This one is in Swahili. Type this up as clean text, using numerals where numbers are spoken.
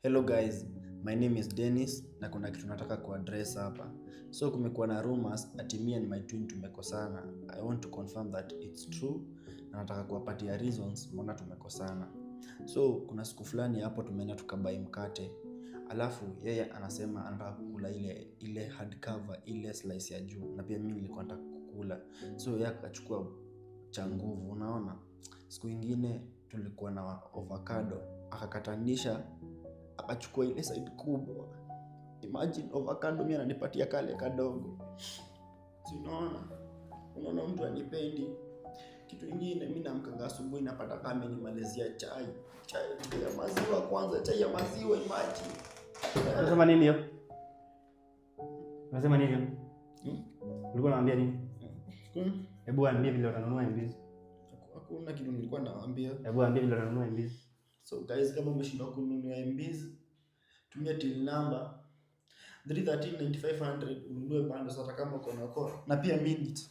Hello guys, my name is Dennis na kuna kitu nataka kuaddress hapa. So kumekuwa na rumors ati me and my twin tumekosana. I want to confirm that it's true na nataka kuwapatia reasons mbona tumekosana. So kuna siku fulani hapo tumeenda tukabai mkate. Alafu yeye anasema anataka kukula ile hardcover, ile slice ya juu, na pia mimi nilikuwa nataka kukula. So yeye akachukua cha nguvu, unaona. Siku nyingine tulikuwa na avocado, akakatanisha akachukua ile side kubwa. Imagine avocado mimi ananipatia kale kadogo. Si unaona mtu anipendi. Kitu kingine mimi naamka asubuhi napata kama nimalizia chai ya maziwa kwanza, chai ya maziwa imagine. Unasema nini hiyo? Unasema nini hiyo? Ulikuwa unaambia nini? Hebu ambie vile utanunua MBs. Hakuna kitu nilikuwa nawaambia. Hebu ambie vile utanunua MBs. So guys, kama umeshindwa kununua MBs, tumia till number 3139500 ununue bundles hata kama uko na call na pia minutes.